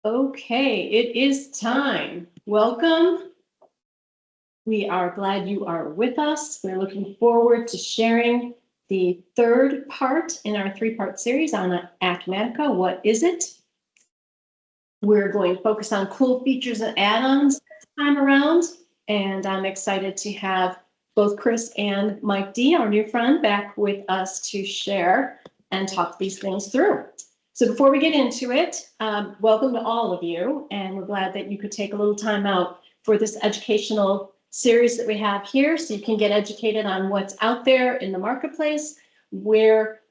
Okay, it is time. Welcome. We are glad you are with us. We're looking forward to sharing the third part in our three-part series on Acumatica. What is it? We're going to focus on cool features and add-ons this time around, and I'm excited to have both Chris and Mike D, our new friend, back with us to share and talk these things through. So before we get into it, welcome to all of you, and we're glad that you could take a little time out for this educational series that we have here so you can get educated on what's out there in the marketplace, where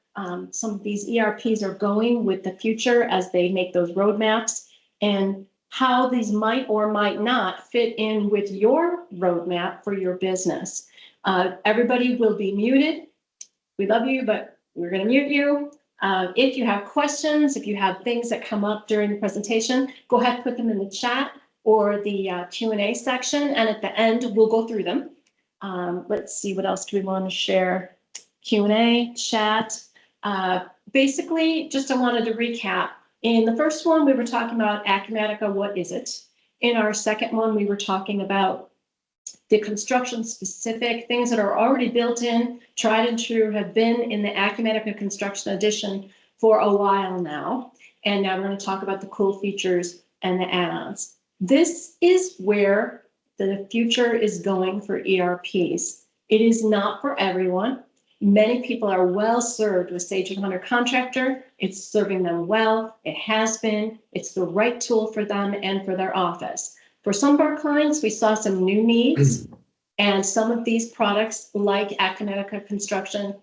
some of these ERPs are going with the future as they make those roadmaps, and how these might or might not fit in with your roadmap for your business. Everybody will be muted. We love you, but we're going to mute you. If you have questions, if you have things that come up during the presentation, go ahead and put them in the chat or the Q&A section, and at the end, we'll go through them. Let's see, what else do we want to share? Q&A, chat. Basically, just I wanted to recap. In the first one, we were talking about Acumatica, what is it? In our second one, we were talking about the construction specific things that are already built in, tried and true, have been in the Acumatica Construction Edition for a while now. And now we're going to talk about the cool features and the add-ons. This is where the future is going for ERPs. It is not for everyone. Many people are well served with Sage 100 Contractor. It's serving them well. It has been. It's the right tool for them and for their office. For some of our clients, we saw some new needs, and some of these products, like Acumatica Construction,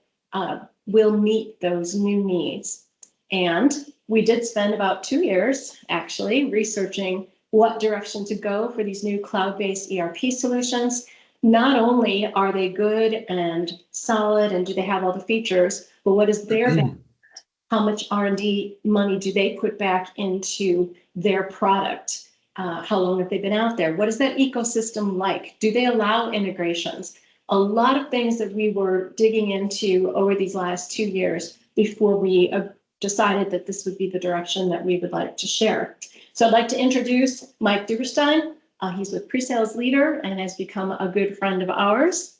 will meet those new needs. And we did spend about 2 years, actually, researching what direction to go for these new cloud-based ERP solutions. Not only are they good and solid and do they have all the features, but what is their benefit? How much R&D money do they put back into their product? How long have they been out there? What is that ecosystem like? Do they allow integrations? A lot of things that we were digging into over these last 2 years before we decided that this would be the direction that we would like to share. So I'd like to introduce Mike Duberstein. He's with Pre-Sales Leader and has become a good friend of ours,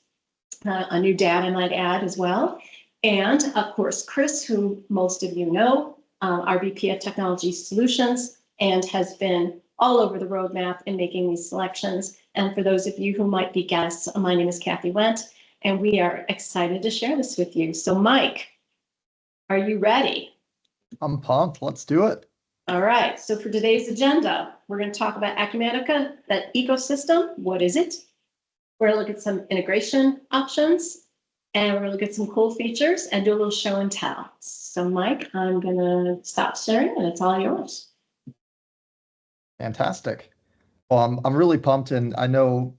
a new dad, I might add, as well. And of course, Chris, who most of you know, our VP of Technology Solutions, and has been all over the roadmap in making these selections. And for those of you who might be guests, my name is Kathy Wendt, and we are excited to share this with you. So Mike, are you ready? I'm pumped. Let's do it. All right. So for today's agenda, we're going to talk about Acumatica, that ecosystem. What is it? We're going to look at some integration options, and we're going to look at some cool features and do a little show and tell. So Mike, I'm going to stop sharing, and it's all yours. Fantastic. Well, I'm really pumped, and I know,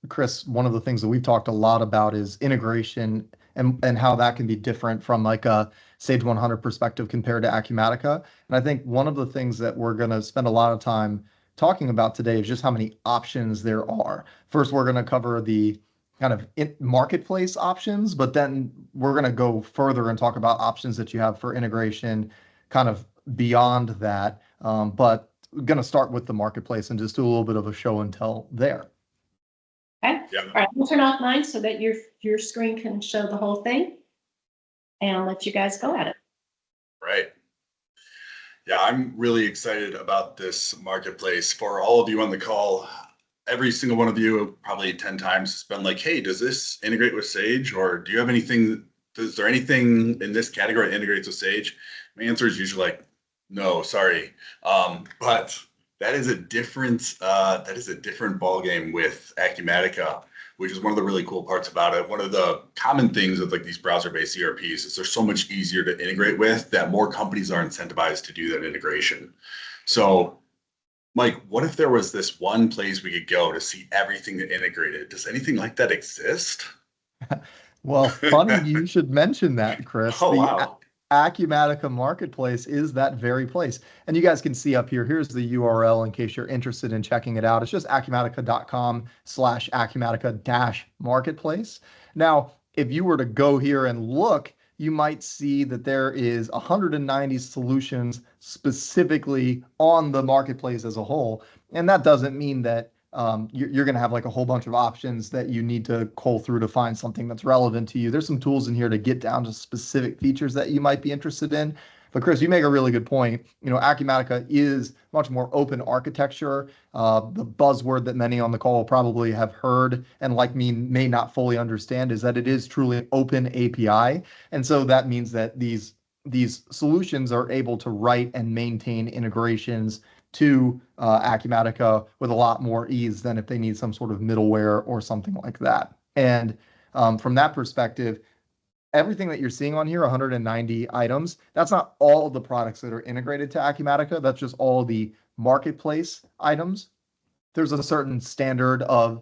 Chris, one of the things that we've talked a lot about is integration and how that can be different from like a Sage 100 perspective compared to Acumatica. And I think one of the things that we're going to spend a lot of time talking about today is just how many options there are. First, we're going to cover the kind of marketplace options, but then we're going to go further and talk about options that you have for integration kind of beyond that. But we're going to start with the marketplace and just do a little bit of a show and tell there. Okay. Yeah. All right. We'll turn off mine so that your screen can show the whole thing, and I'll let you guys go at it. Right. Yeah, I'm really excited about this marketplace. For all of you on the call, every single one of you, probably 10 times, has been like, hey, does this integrate with Sage? Or do you have anything, is there anything in this category that integrates with Sage? My answer is usually like, no, sorry. But that is a different ball game with Acumatica, which is one of the really cool parts about it. One of the common things with like these browser-based ERPs is they're so much easier to integrate with that more companies are incentivized to do that integration. So, Mike, what if there was this one place we could go to see everything that integrated? Does anything like that exist? Well, funny you should mention that, Chris. Oh, wow. Acumatica Marketplace is that very place. And you guys can see up here, here's the URL in case you're interested in checking it out. It's just acumatica.com/acumatica-marketplace. Now, if you were to go here and look, you might see that there is 190 solutions specifically on the marketplace as a whole. And that doesn't mean that you're going to have like a whole bunch of options that you need to cull through to find something that's relevant to you. There's some tools in here to get down to specific features that you might be interested in. But Chris, you make a really good point. Acumatica is much more open architecture. The buzzword that many on the call will probably have heard and like me may not fully understand is that it is truly an open API. And so that means that these solutions are able to write and maintain integrations to Acumatica with a lot more ease than if they need some sort of middleware or something like that. And from that perspective, everything that you're seeing on here, 190 items, that's not all of the products that are integrated to Acumatica. That's just all the marketplace items. There's a certain standard of,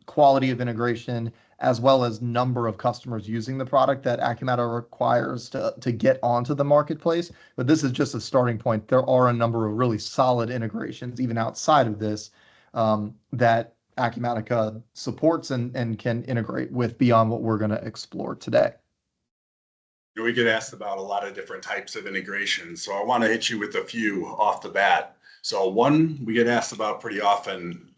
quality of integration as well as number of customers using the product that Acumatica requires to get onto the marketplace. But this is just a starting point. There are a number of really solid integrations, even outside of this, that Acumatica supports and can integrate with beyond what we're going to explore today. We get asked about a lot of different types of integrations, so I want to hit you with a few off the bat. So one we get asked about pretty often,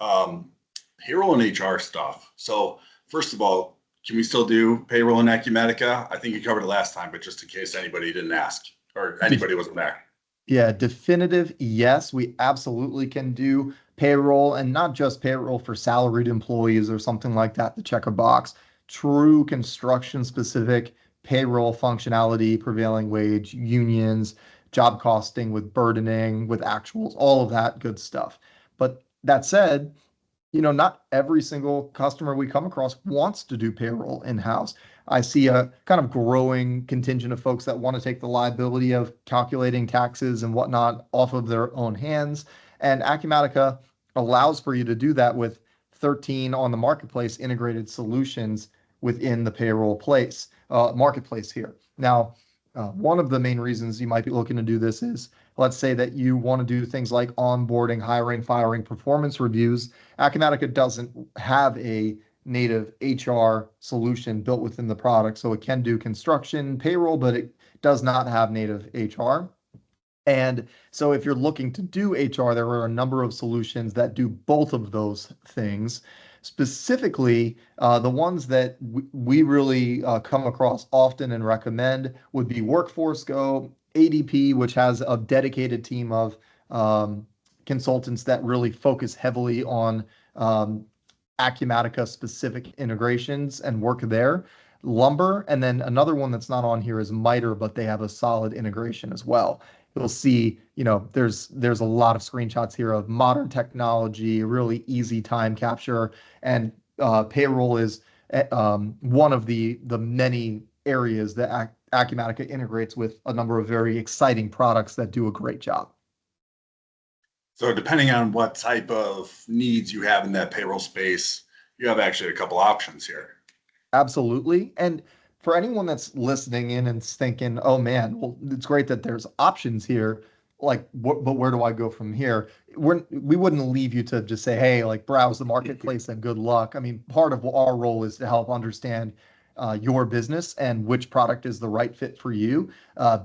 payroll and HR stuff. So first of all, can we still do payroll in Acumatica? I think you covered it last time, but just in case anybody didn't ask or anybody wasn't there. Yeah, definitive. Yes, we absolutely can do payroll, and not just payroll for salaried employees or something like that to check a box. True construction specific payroll functionality, prevailing wage, unions, job costing with burdening, with actuals, all of that good stuff. But that said, not every single customer we come across wants to do payroll in-house. I see a kind of growing contingent of folks that want to take the liability of calculating taxes and whatnot off of their own hands. And Acumatica allows for you to do that with 13 on the marketplace integrated solutions within the payroll marketplace here. Now, one of the main reasons you might be looking to do this is, let's say that you want to do things like onboarding, hiring, firing, performance reviews. Acumatica doesn't have a native HR solution built within the product, so it can do construction, payroll, but it does not have native HR. And so if you're looking to do HR, there are a number of solutions that do both of those things. Specifically, the ones that we really come across often and recommend would be Workforce Go, ADP, which has a dedicated team of consultants that really focus heavily on Acumatica specific integrations and work there. Lumber, and then another one that's not on here is Miter, but they have a solid integration as well. You'll see, there's a lot of screenshots here of modern technology, really easy time capture, and payroll is one of the many areas that Acumatica integrates with a number of very exciting products that do a great job. So depending on what type of needs you have in that payroll space, you have actually a couple options here. Absolutely. And for anyone that's listening in and thinking, oh man, well, it's great that there's options here. But where do I go from here? We wouldn't leave you to just say, hey, like browse the marketplace and good luck. I mean, part of our role is to help understand your business and which product is the right fit for you,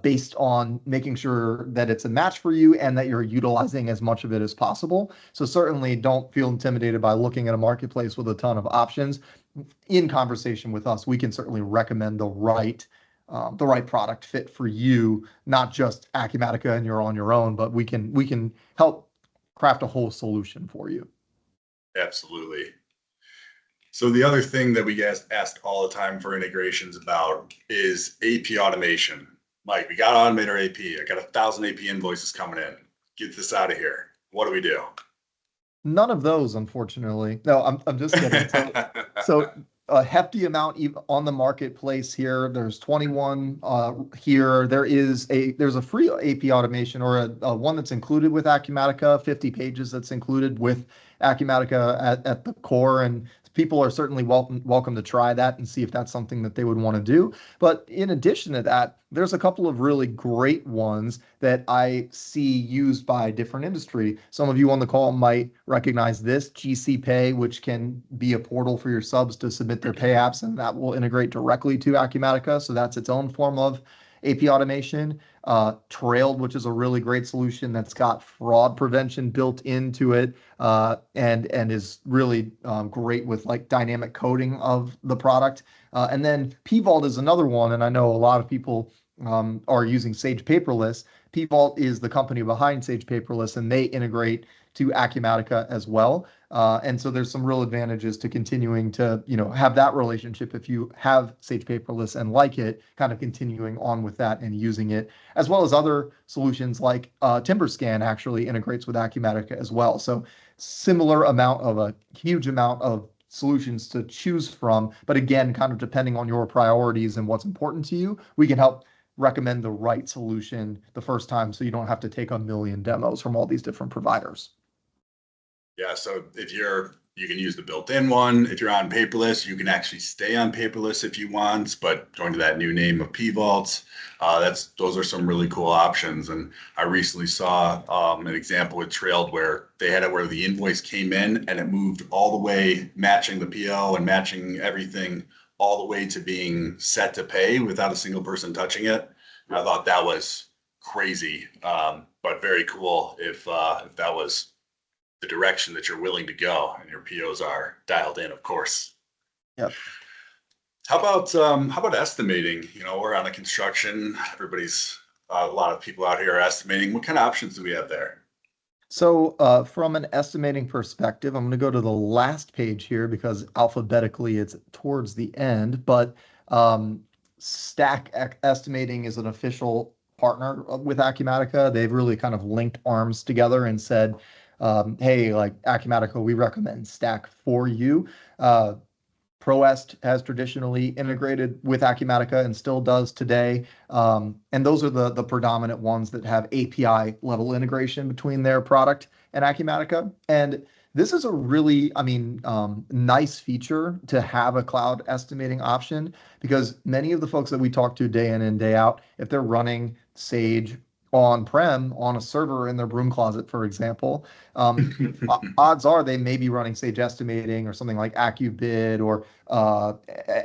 based on making sure that it's a match for you and that you're utilizing as much of it as possible. So certainly don't feel intimidated by looking at a marketplace with a ton of options. In conversation with us, we can certainly recommend the right product fit for you, not just Acumatica and you're on your own, but we can help craft a whole solution for you. Absolutely. So the other thing that we get asked all the time for integrations about is AP automation. Mike, we got to automate our AP. I got 1,000 AP invoices coming in. Get this out of here. What do we do? None of those, unfortunately. No, I'm just kidding. So a hefty amount on the marketplace here. There's 21 here. There's a free AP automation or a one that's included with Acumatica, 50 pages that's included with Acumatica at the core, and people are certainly welcome to try that and see if that's something that they would want to do. But in addition to that, there's a couple of really great ones that I see used by different industry. Some of you on the call might recognize this GC Pay, which can be a portal for your subs to submit their pay apps, and that will integrate directly to Acumatica. So that's its own form of AP automation. Trailed, which is a really great solution that's got fraud prevention built into it, and is really great with like dynamic coding of the product. And then PVault is another one, and I know a lot of people are using Sage Paperless. PVault is the company behind Sage Paperless, and they integrate to Acumatica as well. And so there's some real advantages to continuing to, have that relationship if you have Sage Paperless and like it, kind of continuing on with that and using it, as well as other solutions like TimberScan actually integrates with Acumatica as well. So similar amount of a huge amount of solutions to choose from, but again, kind of depending on your priorities and what's important to you, we can help recommend the right solution the first time so you don't have to take a million demos from all these different providers. Yeah, so you can use the built-in one. If you're on paperless, you can actually stay on paperless if you want, but going to that new name of PVault, those are some really cool options. And I recently saw an example with Trailed where they had it where the invoice came in and it moved all the way, matching the PO and matching everything all the way to being set to pay without a single person touching it. And I thought that was crazy, but very cool if that was the direction that you're willing to go and your POs are dialed in, of course. Yep. How about estimating? We're on a construction. A lot of people out here are estimating. What kind of options do we have there? So from an estimating perspective, I'm going to go to the last page here because alphabetically it's towards the end, but Stack Estimating is an official partner with Acumatica. They've really kind of linked arms together and said, hey, like Acumatica, we recommend Stack for you. ProEst has traditionally integrated with Acumatica and still does today. And those are the predominant ones that have API level integration between their product and Acumatica. And this is a really, nice feature to have a cloud estimating option because many of the folks that we talk to day in and day out, if they're running Sage on-prem on a server in their broom closet, for example, odds are they may be running Sage Estimating or something like AccuBid or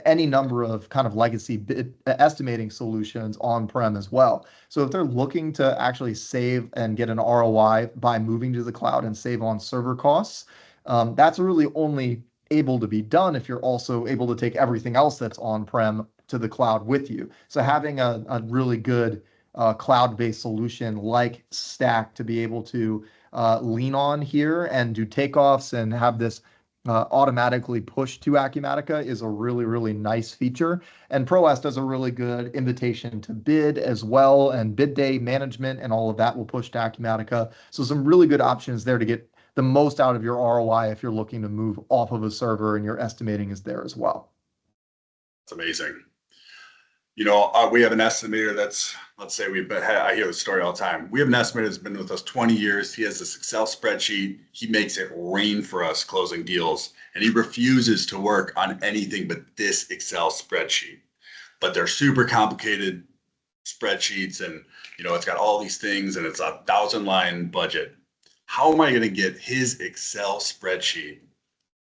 any number of kind of legacy bid estimating solutions on-prem as well. So if they're looking to actually save and get an ROI by moving to the cloud and save on server costs, that's really only able to be done if you're also able to take everything else that's on-prem to the cloud with you. So having a really good cloud-based solution like Stack to be able to lean on here and do takeoffs and have this automatically push to Acumatica is a really, really nice feature. And ProEst does a really good invitation to bid as well, and bid day management and all of that will push to Acumatica. So some really good options there to get the most out of your ROI if you're looking to move off of a server and your estimating is there as well. It's amazing. We have an estimator that's, let's say I hear the story all the time. We have an estimator that's been with us 20 years. He has this Excel spreadsheet. He makes it rain for us closing deals, and he refuses to work on anything but this Excel spreadsheet. But they're super complicated spreadsheets, and it's got all these things, and it's a 1,000-line budget. How am I going to get his Excel spreadsheet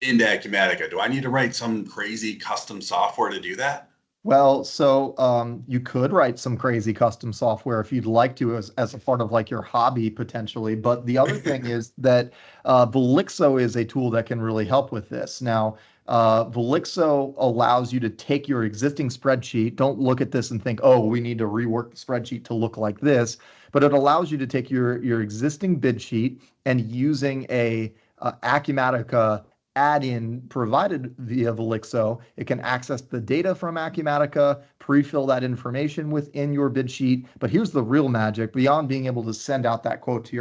into Acumatica? Do I need to write some crazy custom software to do that? Well, so you could write some crazy custom software if you'd like to as a part of like your hobby potentially. But the other thing is that Velixo is a tool that can really help with this. Now, Velixo allows you to take your existing spreadsheet. Don't look at this and think, oh, we need to rework the spreadsheet to look like this. But it allows you to take your existing bid sheet and using a Acumatica add-in provided via Velixo, it can access the data from Acumatica, pre-fill that information within your bid sheet. But here's the real magic: beyond being able to send out that quote to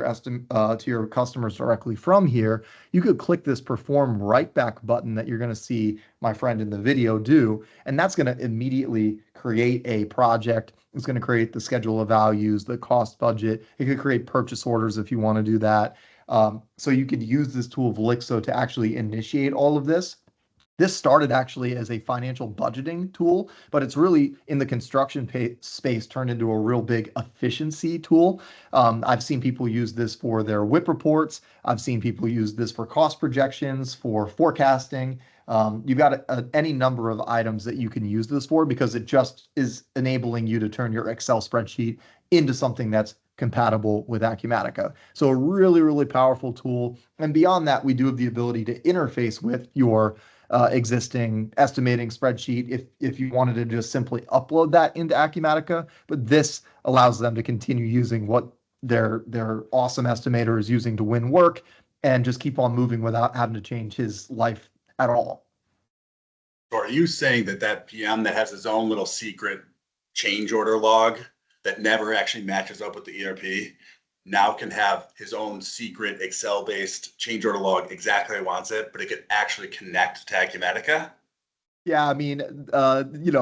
your customers directly from here, you could click this perform write back button that you're going to see my friend in the video do, and that's going to immediately create a project. It's going to create the schedule of values, the cost budget. It could create purchase orders if you want to do that. So you could use this tool Velixo to actually initiate all of this. This started actually as a financial budgeting tool, but it's really in the construction space turned into a real big efficiency tool. I've seen people use this for their WIP reports. I've seen people use this for cost projections, for forecasting. You've got any number of items that you can use this for because it just is enabling you to turn your Excel spreadsheet into something that's compatible with Acumatica. So a really, really powerful tool. And beyond that, we do have the ability to interface with your existing estimating spreadsheet if you wanted to just simply upload that into Acumatica. But this allows them to continue using what their awesome estimator is using to win work and just keep on moving without having to change his life at all. So are you saying that PM that has his own little secret change order log that never actually matches up with the ERP now can have his own secret Excel-based change order log exactly how he wants it, but it could actually connect to Acumatica? Yeah, I mean,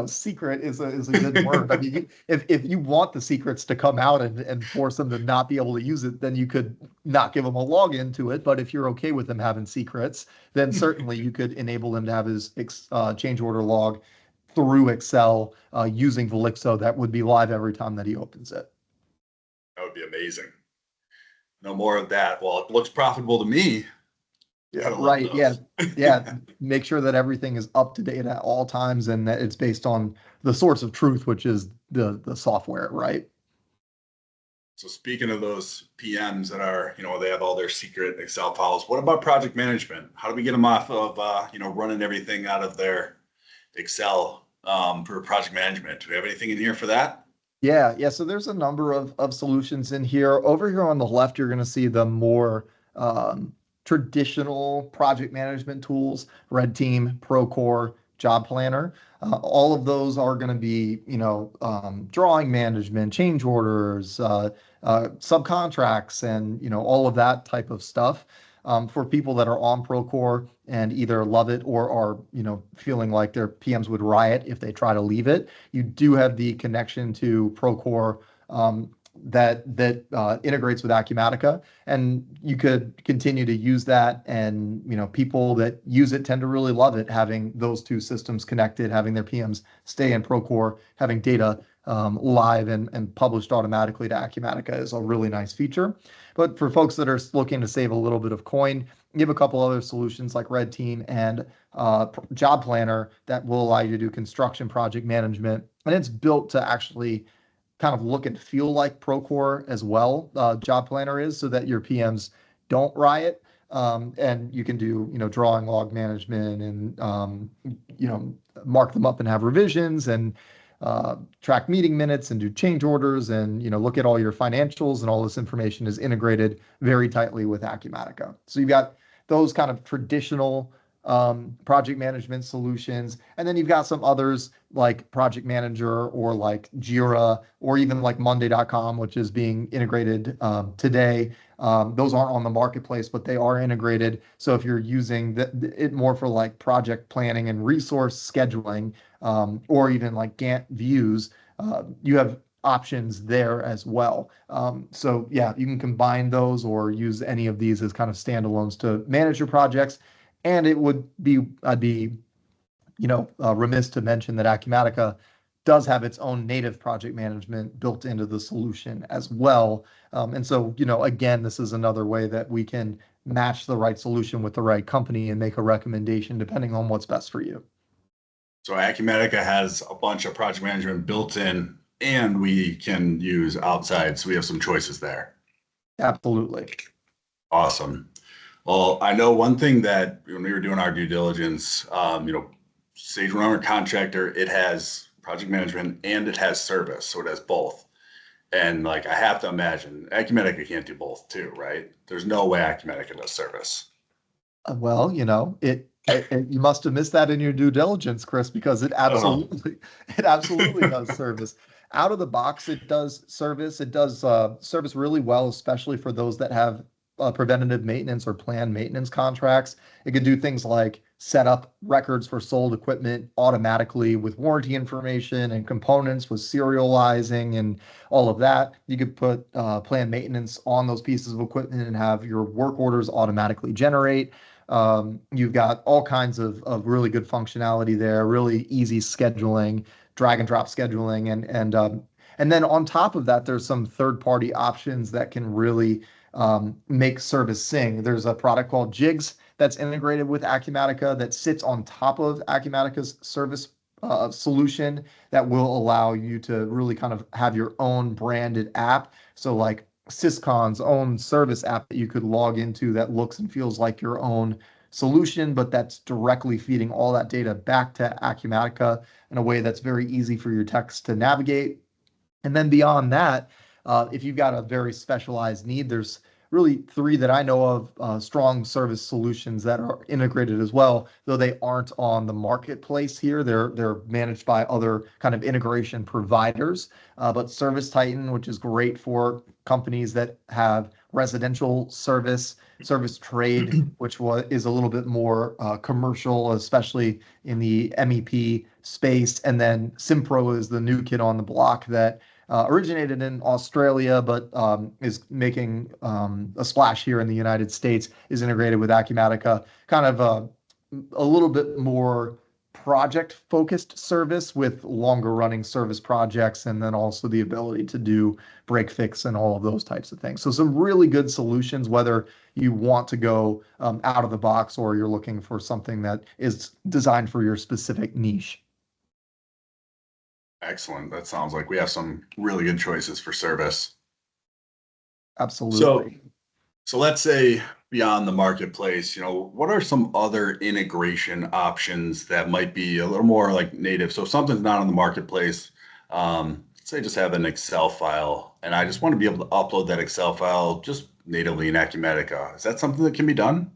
secret is a good word. I mean, if you want the secrets to come out and force them to not be able to use it, then you could not give them a login to it. But if you're okay with them having secrets, then certainly you could enable him to have his change order log through Excel using Velixo that would be live every time that he opens it. That would be amazing. No more of that. Well, it looks profitable to me. Yeah, right. Yeah. Yeah. Make sure that everything is up to date at all times and that it's based on the source of truth, which is the software, right? So speaking of those PMs that are, they have all their secret Excel files, what about project management? How do we get them off of, running everything out of their Excel for project management? Do we have anything in here for that? Yeah. So there's a number of solutions in here. Over here on the left, you're going to see the more traditional project management tools, Red Team, Procore, Job Planner. All of those are going to be, drawing management, change orders, subcontracts, and, all of that type of stuff. For people that are on Procore and either love it or are, feeling like their PMs would riot if they try to leave it, you do have the connection to Procore that integrates with Acumatica, and you could continue to use that. And people that use it tend to really love it, having those two systems connected, having their PMs stay in Procore, having data live and published automatically to Acumatica is a really nice feature. But for folks that are looking to save a little bit of coin, you have a couple other solutions like Red Team and Job Planner that will allow you to do construction project management, and it's built to actually kind of look and feel like Procore as well. Job Planner is, so that your PMs don't riot, and you can do drawing log management and mark them up and have revisions and track meeting minutes and do change orders and look at all your financials, and all this information is integrated very tightly with Acumatica. So you've got those kind of traditional project management solutions. And then you've got some others like Project Manager or like Jira or even like Monday.com, which is being integrated today. Those aren't on the marketplace, but they are integrated. So if you're using it more for like project planning and resource scheduling, or even like Gantt views, you have options there as well. So yeah, you can combine those or use any of these as kind of standalones to manage your projects. And I'd be, remiss to mention that Acumatica does have its own native project management built into the solution as well. And so, again, this is another way that we can match the right solution with the right company and make a recommendation depending on what's best for you. So Acumatica has a bunch of project management built in, and we can use outside. So we have some choices there. Absolutely. Awesome. Well, I know one thing that when we were doing our due diligence, Sage Runner Contractor, it has project management and it has service. So it has both. And like, I have to imagine Acumatica can't do both too, right? There's no way Acumatica does service. Well, you must have missed that in your due diligence, Chris, because it absolutely does service. Out of the box, it does service. It does service really well, especially for those that have preventative maintenance or planned maintenance contracts. It can do things like set up records for sold equipment automatically with warranty information and components with serializing and all of that. You could put planned maintenance on those pieces of equipment and have your work orders automatically generate. You've got all kinds of really good functionality there, really easy scheduling, drag and drop scheduling, and then on top of that, there's some third-party options that can really make service sing. There's a product called Jigs that's integrated with Acumatica that sits on top of Acumatica's service solution that will allow you to really kind of have your own branded app. So like Syscon's own service app that you could log into that looks and feels like your own solution, but that's directly feeding all that data back to Acumatica in a way that's very easy for your techs to navigate. And then beyond that, if you've got a very specialized need, there's really three that I know of strong service solutions that are integrated as well, though they aren't on the marketplace here. They're managed by other kind of integration providers. But Service Titan, which is great for companies that have residential service trade, which is a little bit more commercial, especially in the MEP space. And then Simpro is the new kid on the block that originated in Australia, but is making a splash here in the United States, is integrated with Acumatica, kind of a little bit more project-focused service with longer running service projects, and then also the ability to do break fix and all of those types of things. So some really good solutions, whether you want to go out of the box or you're looking for something that is designed for your specific niche. Excellent. That sounds like we have some really good choices for service. Absolutely. So let's say beyond the marketplace, what are some other integration options that might be a little more like native? So if something's not on the marketplace, say just have an Excel file, and I just want to be able to upload that Excel file just natively in Acumatica. Is that something that can be done?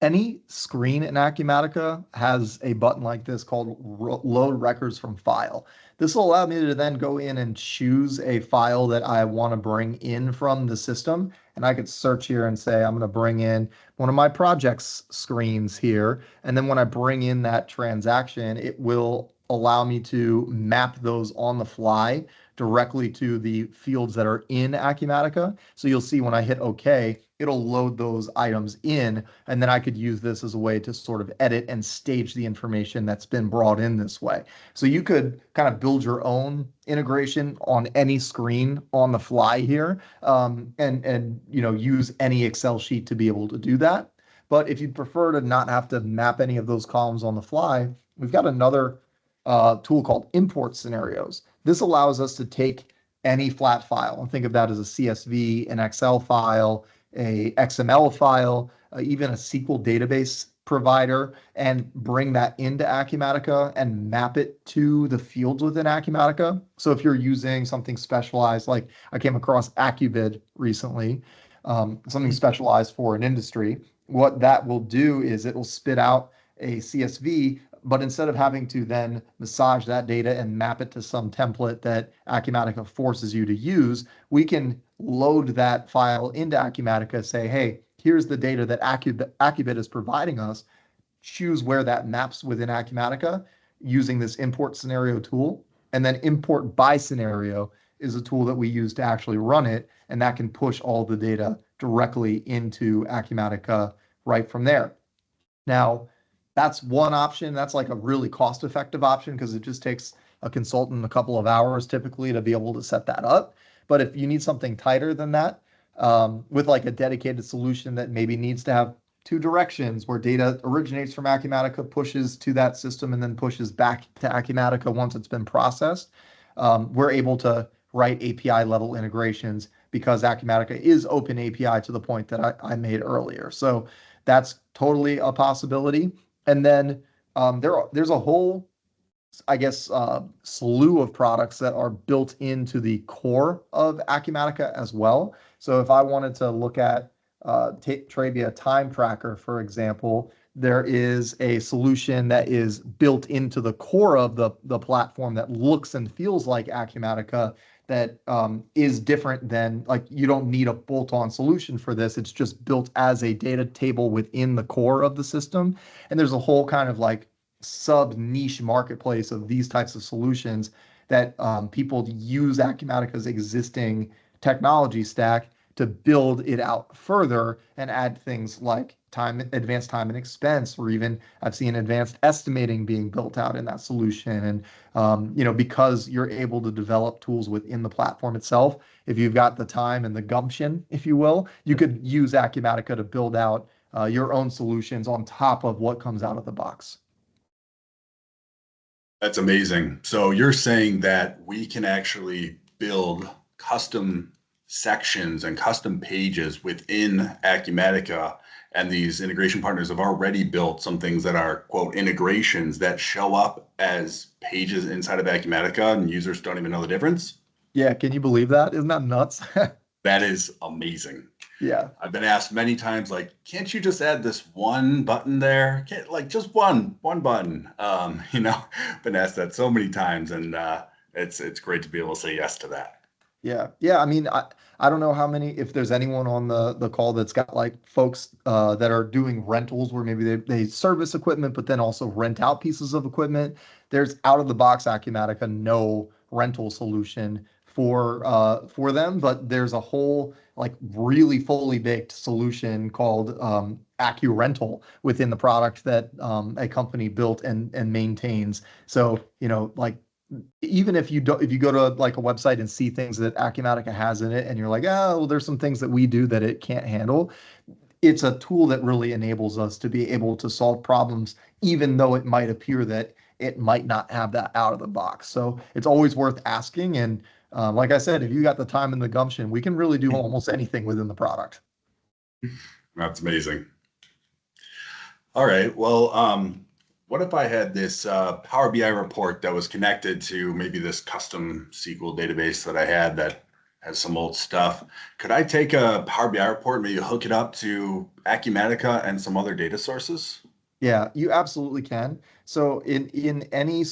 Any screen in Acumatica has a button like this called Load Records from File. This will allow me to then go in and choose a file that I want to bring in from the system. And I could search here and say, I'm going to bring in one of my projects screens here. And then when I bring in that transaction, it will allow me to map those on the fly directly to the fields that are in Acumatica. So you'll see when I hit OK, it'll load those items in, and then I could use this as a way to sort of edit and stage the information that's been brought in this way. So you could kind of build your own integration on any screen on the fly here, and use any Excel sheet to be able to do that. But if you prefer to not have to map any of those columns on the fly, we've got another tool called Import Scenarios. This allows us to take any flat file and think of that as a CSV, an Excel file, a XML file, even a SQL database provider, and bring that into Acumatica and map it to the fields within Acumatica. So if you're using something specialized, like I came across AccuBid recently, something specialized for an industry, what that will do is it will spit out a CSV, but instead of having to then massage that data and map it to some template that Acumatica forces you to use, we can load that file into Acumatica, say, hey, here's the data that AccuBid is providing us. Choose where that maps within Acumatica using this import scenario tool. And then import by scenario is a tool that we use to actually run it, and that can push all the data directly into Acumatica right from there. Now, that's one option. That's like a really cost-effective option because it just takes a consultant a couple of hours typically to be able to set that up. But if you need something tighter than that, with like a dedicated solution that maybe needs to have two directions where data originates from Acumatica, pushes to that system, and then pushes back to Acumatica once it's been processed, we're able to write API level integrations because Acumatica is open API to the point that I made earlier. So that's totally a possibility. And then there's a whole, I guess, slew of products that are built into the core of Acumatica as well. So if I wanted to look at Travia Time Tracker, for example, there is a solution that is built into the core of the platform that looks and feels like Acumatica that is different than, like, you don't need a bolt-on solution for this. It's just built as a data table within the core of the system. And there's a whole kind of like sub niche marketplace of these types of solutions that people use Acumatica's existing technology stack to build it out further and add things like advanced time and expense, or even I've seen advanced estimating being built out in that solution. And because you're able to develop tools within the platform itself, if you've got the time and the gumption, if you will, you could use Acumatica to build out your own solutions on top of what comes out of the box. That's amazing. So you're saying that we can actually build custom sections and custom pages within Acumatica, and these integration partners have already built some things that are, quote, integrations that show up as pages inside of Acumatica, and users don't even know the difference? Yeah, can you believe that? Isn't that nuts? That is amazing. Yeah. I've been asked many times, like, can't you just add this one button there? Can't, like, just one button. Been asked that so many times, and it's great to be able to say yes to that. Yeah. Yeah. I mean, I don't know if there's anyone on the call that's got like folks that are doing rentals where maybe they service equipment, but then also rent out pieces of equipment. There's out of the box Acumatica no rental solution for them, but there's a whole like really fully baked solution called AccuRental within the product that a company built and maintains. So, like, even if you go to like a website and see things that Acumatica has in it and you're like, oh, well, there's some things that we do that it can't handle. It's a tool that really enables us to be able to solve problems, even though it might appear that it might not have that out of the box. So it's always worth asking. And like I said, if you got the time and the gumption, we can really do almost anything within the product. That's amazing. All right. Well, what if I had this Power BI report that was connected to maybe this custom SQL database that I had that has some old stuff? Could I take a Power BI report, maybe hook it up to Acumatica and some other data sources? Yeah, you absolutely can. So in any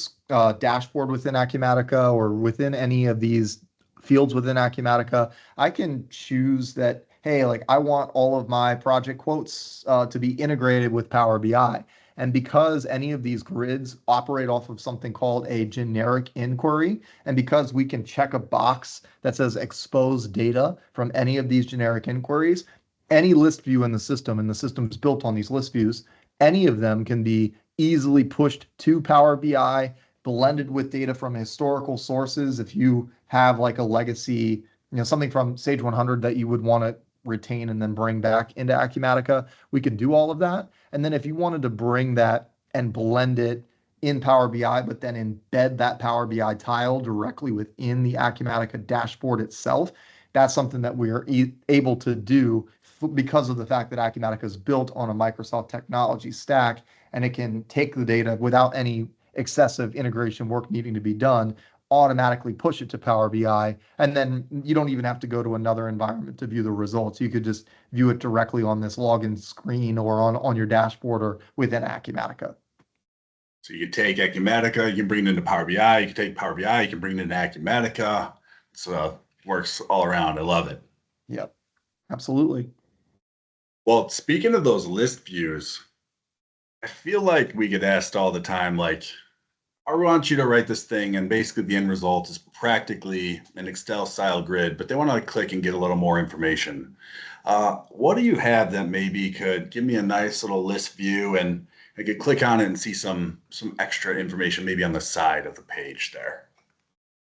dashboard within Acumatica or within any of these fields within Acumatica, I can choose that, hey, like I want all of my project quotes to be integrated with Power BI. And because any of these grids operate off of something called a generic inquiry, and because we can check a box that says expose data from any of these generic inquiries, any list view in the system, and the system's built on these list views, any of them can be easily pushed to Power BI, blended with data from historical sources. If you have like a legacy, something from Sage 100 that you would want to retain and then bring back into Acumatica, we can do all of that. And then if you wanted to bring that and blend it in Power BI, but then embed that Power BI tile directly within the Acumatica dashboard itself, that's something that we are able to do because of the fact that Acumatica is built on a Microsoft technology stack, and it can take the data without any excessive integration work needing to be done, automatically push it to Power BI, and then you don't even have to go to another environment to view the results. You could just view it directly on this login screen or on your dashboard or within Acumatica. So you can take Acumatica, you can bring it into Power BI, you can take Power BI, you can bring it into Acumatica. So works all around. I love it. Yep, absolutely. Well, speaking of those list views, I feel like we get asked all the time, like, I want you to write this thing, and basically the end result is practically an Excel style grid, but they want to click and get a little more information. What do you have that maybe could give me a nice little list view, and I could click on it and see some extra information maybe on the side of the page there?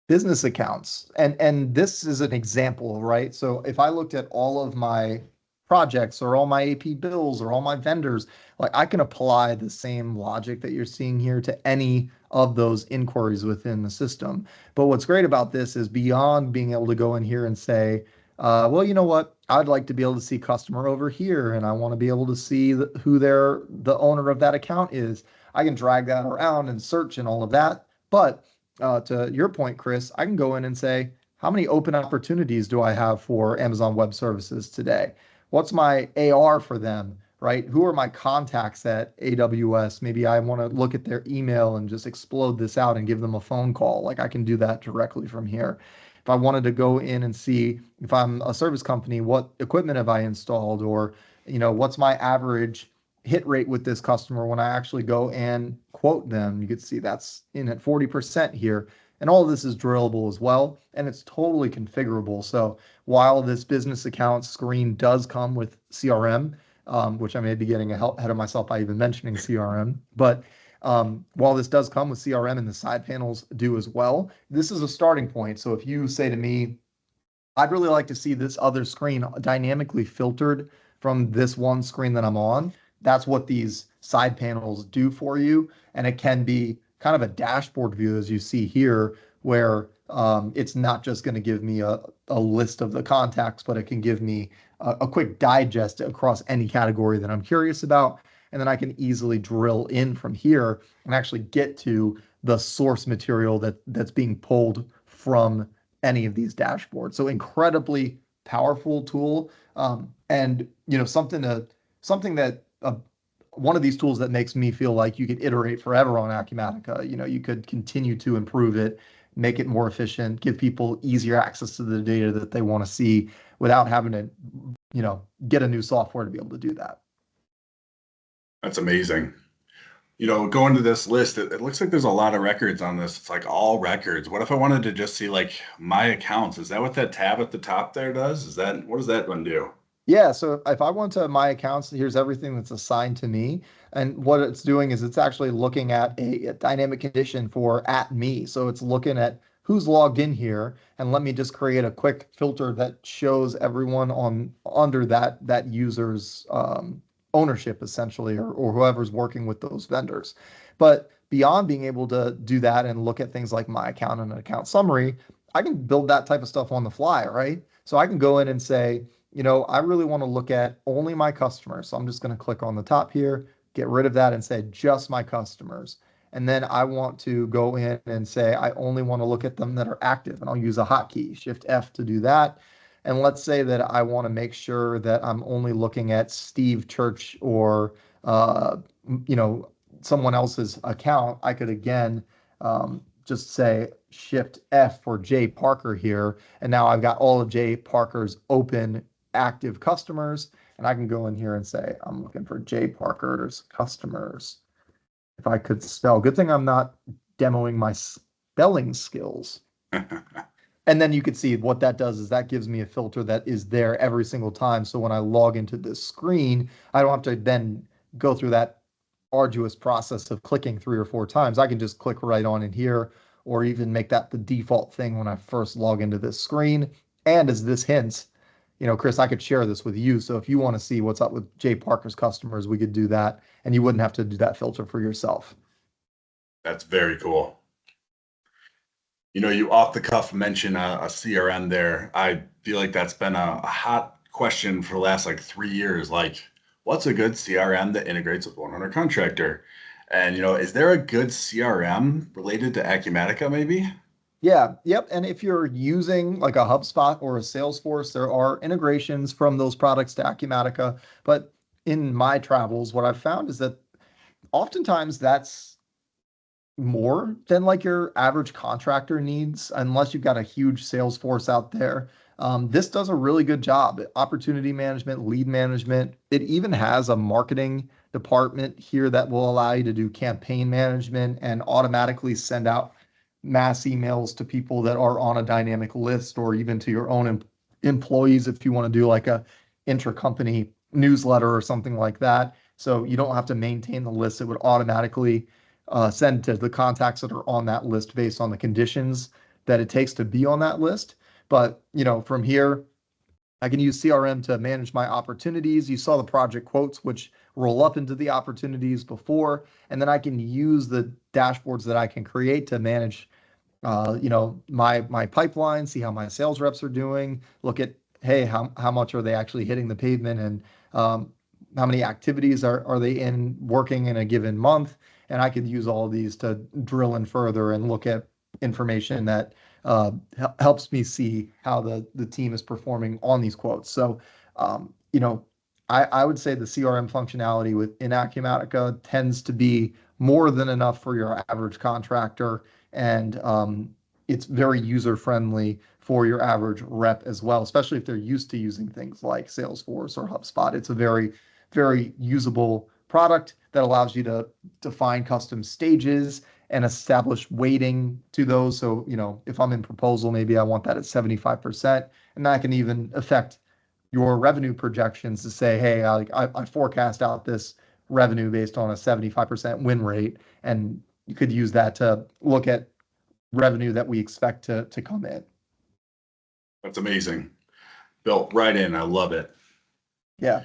Business accounts. And this is an example, right? So if I looked at all of my projects or all my AP bills or all my vendors, like I can apply the same logic that you're seeing here to any of those inquiries within the system. But what's great about this is beyond being able to go in here and say, well, you know what? I'd like to be able to see customer over here, and I want to be able to see who the owner of that account is. I can drag that around and search and all of that. But to your point, Chris, I can go in and say, how many open opportunities do I have for Amazon Web Services today? What's my AR for them, right? Who are my contacts at AWS? Maybe I want to look at their email and just explode this out and give them a phone call. Like I can do that directly from here. If I wanted to go in and see if I'm a service company, what equipment have I installed, or what's my average hit rate with this customer when I actually go and quote them. You can see that's in at 40% here. And all of this is drillable as well, and it's totally configurable. So while this business account screen does come with CRM, which I may be getting ahead of myself by even mentioning CRM, but while this does come with CRM and the side panels do as well, this is a starting point. So if you say to me, I'd really like to see this other screen dynamically filtered from this one screen that I'm on, that's what these side panels do for you. And it can be kind of a dashboard view, as you see here, where it's not just going to give me a list of the contacts, but it can give me a quick digest across any category that I'm curious about. And then I can easily drill in from here and actually get to the source material that's being pulled from any of these dashboards. So incredibly powerful tool. And something that one of these tools that makes me feel like you could iterate forever on Acumatica. You could continue to improve it, make it more efficient, give people easier access to the data that they want to see without having to, get a new software to be able to do that. That's amazing. Going to this list, it looks like there's a lot of records on this. It's like all records. What if I wanted to just see like my accounts? Is that what that tab at the top there does? What does that one do? Yeah, so if I went to my accounts, here's everything that's assigned to me. And what it's doing is it's actually looking at a dynamic condition for at me. So it's looking at who's logged in here. And let me just create a quick filter that shows everyone under that user's ownership, essentially, or whoever's working with those vendors. But beyond being able to do that and look at things like my account and an account summary, I can build that type of stuff on the fly, right? So I can go in and say, I really want to look at only my customers. So I'm just going to click on the top here, get rid of that and say just my customers. And then I want to go in and say, I only want to look at them that are active. And I'll use a hotkey, Shift F to do that. And let's say that I want to make sure that I'm only looking at Steve Church or, someone else's account. I could again just say Shift F for Jay Parker here. And now I've got all of Jay Parker's open active customers. And I can go in here and say, I'm looking for Jay Parker's customers. If I could spell, good thing I'm not demoing my spelling skills. And then you could see what that does is that gives me a filter that is there every single time. So when I log into this screen, I don't have to then go through that arduous process of clicking 3 or 4 times. I can just click right on in here, or even make that the default thing when I first log into this screen. And as this hints, Chris, I could share this with you. So if you want to see what's up with Jay Parker's customers, we could do that, and you wouldn't have to do that filter for yourself. That's very cool. You off the cuff mention a CRM there. I feel like that's been a hot question for the last like 3 years. Like, what's a good CRM that integrates with 100 Contractor? And, is there a good CRM related to Acumatica maybe? Yeah, yep. And if you're using like a HubSpot or a Salesforce, there are integrations from those products to Acumatica. But in my travels, what I've found is that oftentimes that's more than like your average contractor needs, unless you've got a huge sales force out there. This does a really good job. Opportunity management, lead management. It even has a marketing department here that will allow you to do campaign management and automatically send out mass emails to people that are on a dynamic list, or even to your own employees if you want to do like a intra-company newsletter or something like that. So you don't have to maintain the list. It would automatically send to the contacts that are on that list based on the conditions that it takes to be on that list. But, from here, I can use CRM to manage my opportunities. You saw the project quotes, which roll up into the opportunities before, and then I can use the dashboards that I can create to manage, my pipeline, see how my sales reps are doing, look at, hey, how much are they actually hitting the pavement, and how many activities are they working in a given month. And I could use all of these to drill in further and look at information that helps me see how the team is performing on these quotes. So, I would say the CRM functionality within Acumatica tends to be more than enough for your average contractor, and it's very user friendly for your average rep as well, especially if they're used to using things like Salesforce or HubSpot. It's a very, very usable product that allows you to define custom stages and establish weighting to those. So, if I'm in proposal, maybe I want that at 75%, and that can even affect your revenue projections to say, hey, I forecast out this revenue based on a 75% win rate, and you could use that to look at revenue that we expect to come in. That's amazing. Built right in. I love it. Yeah.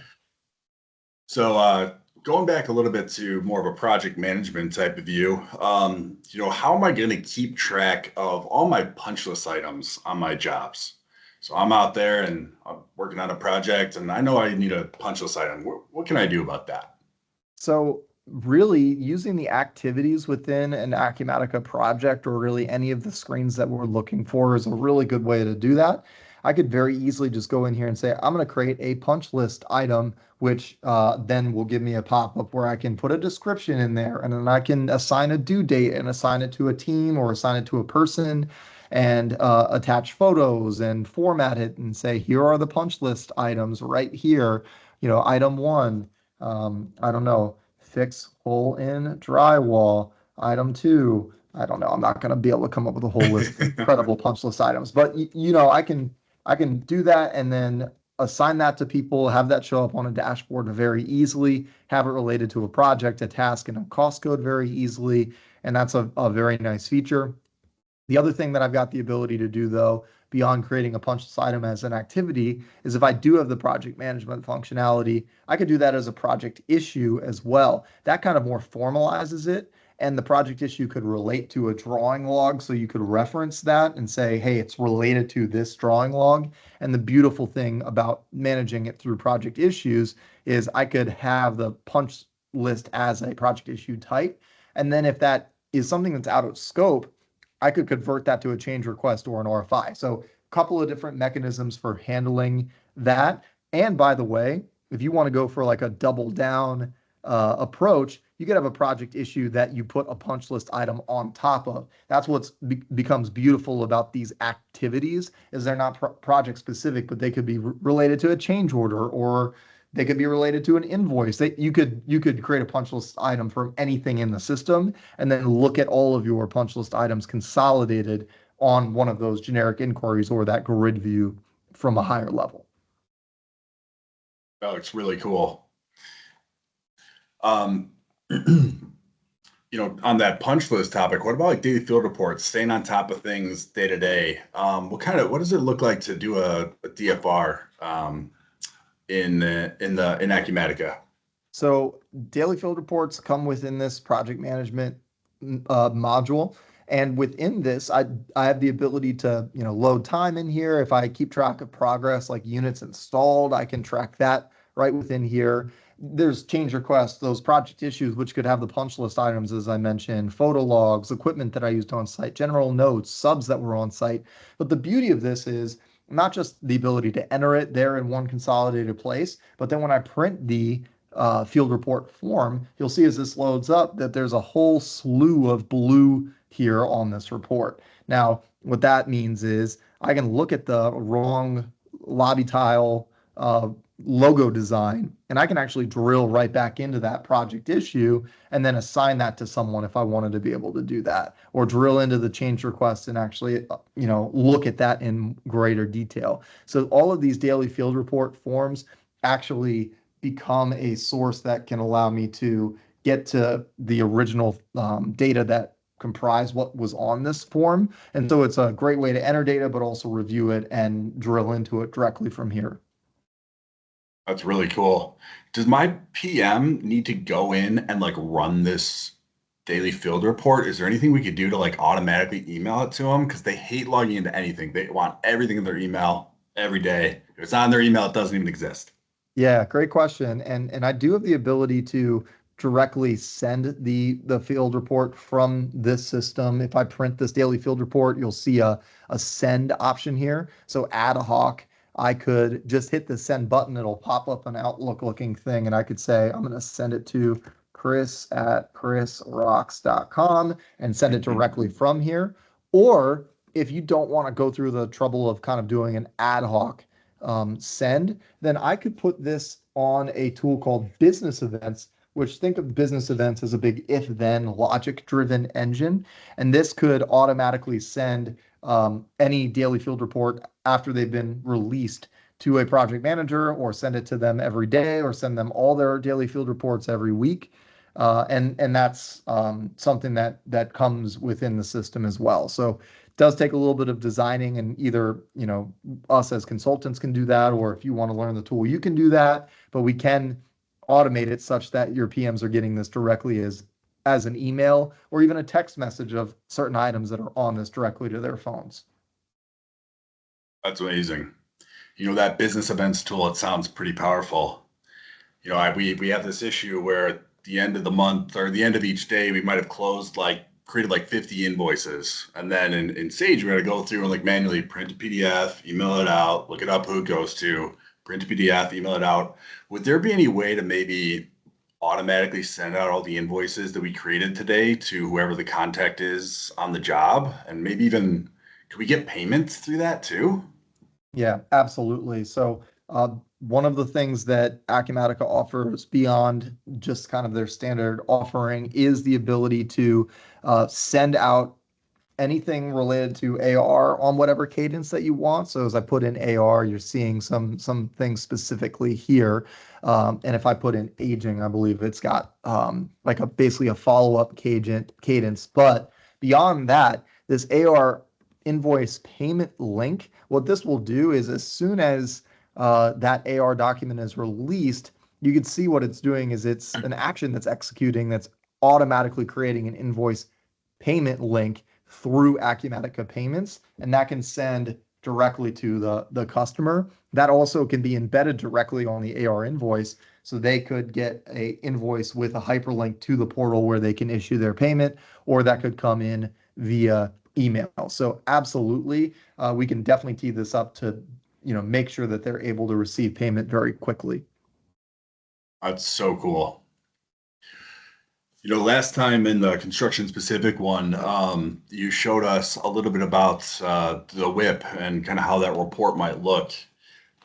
So going back a little bit to more of a project management type of view, how am I going to keep track of all my punch list items on my jobs? So I'm out there and I'm working on a project and I know I need a punch list item. What can I do about that? So really using the activities within an Acumatica project, or really any of the screens that we're looking for, is a really good way to do that. I could very easily just go in here and say, I'm going to create a punch list item, which then will give me a pop-up where I can put a description in there, and then I can assign a due date and assign it to a team or assign it to a person, and attach photos and format it and say, here are the punch list items right here. Item 1, I don't know, fix hole in drywall. Item 2, I don't know. I'm not going to be able to come up with a whole list of incredible punch list items, but I can do that and then assign that to people, have that show up on a dashboard very easily, have it related to a project, a task, and a cost code very easily. And that's a very nice feature. The other thing that I've got the ability to do, though, beyond creating a punch list item as an activity, is if I do have the project management functionality, I could do that as a project issue as well. That kind of more formalizes it, and the project issue could relate to a drawing log, so you could reference that and say, hey, it's related to this drawing log. And the beautiful thing about managing it through project issues is I could have the punch list as a project issue type, and then if that is something that's out of scope, I could convert that to a change request or an RFI. So a couple of different mechanisms for handling that. And by the way, if you want to go for like a double down approach, you could have a project issue that you put a punch list item on top of. That's what becomes beautiful about these activities, is they're not project specific, but they could be related to a change order, or they could be related to an invoice. You could create a punch list item from anything in the system, and then look at all of your punch list items consolidated on one of those generic inquiries or that grid view from a higher level. That looks really cool. On that punch list topic, what about like daily field reports, staying on top of things day to day? What does it look like to do a DFR in Acumatica? So daily field reports come within this project management module. And within this, I have the ability to, load time in here. If I keep track of progress, like units installed, I can track that right within here. There's change requests, those project issues, which could have the punch list items, as I mentioned, photo logs, equipment that I used on site, general notes, subs that were on site. But the beauty of this is not just the ability to enter it there in one consolidated place, but then when I print the field report form, you'll see as this loads up that there's a whole slew of blue here on this report. Now, what that means is I can look at the wrong lobby tile logo design, and I can actually drill right back into that project issue and then assign that to someone if I wanted to be able to do that, or drill into the change request and actually, look at that in greater detail. So all of these daily field report forms actually become a source that can allow me to get to the original data that comprise what was on this form. And so it's a great way to enter data, but also review it and drill into it directly from here. That's really cool. Does my PM need to go in and like run this daily field report? Is there anything we could do to like automatically email it to them? Because they hate logging into anything. They want everything in their email every day. If it's not in their email, it doesn't even exist. Yeah, great question. And I do have the ability to directly send the field report from this system. If I print this daily field report, you'll see a send option here. So ad hoc, I could just hit the send button. It'll pop up an Outlook looking thing, and I could say, I'm going to send it to Chris@chrisrocks.com and send it directly from here. Or if you don't want to go through the trouble of kind of doing an ad hoc send, then I could put this on a tool called business events, which think of business events as a big if-then logic-driven engine. And this could automatically send any daily field report after they've been released to a project manager, or send it to them every day, or send them all their daily field reports every week. And that's something that comes within the system as well. So it does take a little bit of designing, and either, us as consultants can do that, or if you want to learn the tool, you can do that. But we can automate it such that your PMs are getting this directly as an email, or even a text message of certain items that are on this directly to their phones. That's amazing. That business events tool, it sounds pretty powerful. We have this issue where at the end of the month or the end of each day, we might have created like 50 invoices. And then in Sage, we got to go through and like manually print a PDF, email it out, look it up who it goes to, print a PDF, email it out. Would there be any way to maybe automatically send out all the invoices that we created today to whoever the contact is on the job? And maybe even, could we get payments through that too? Yeah, absolutely. So one of the things that Acumatica offers beyond just kind of their standard offering is the ability to send out anything related to AR on whatever cadence that you want. So as I put in AR, you're seeing some things specifically here. And if I put in aging, I believe it's got like basically a follow-up cadence. But beyond that, this AR invoice payment link, what this will do is, as soon as that AR document is released, you can see what it's doing is it's an action that's executing, that's automatically creating an invoice payment link through Acumatica Payments, and that can send directly to the customer. That also can be embedded directly on the AR invoice, so they could get a invoice with a hyperlink to the portal where they can issue their payment, or that could come in via email. So absolutely, we can definitely tee this up to make sure that they're able to receive payment very quickly. That's so cool. Last time in the construction specific one, you showed us a little bit about the WIP and kind of how that report might look.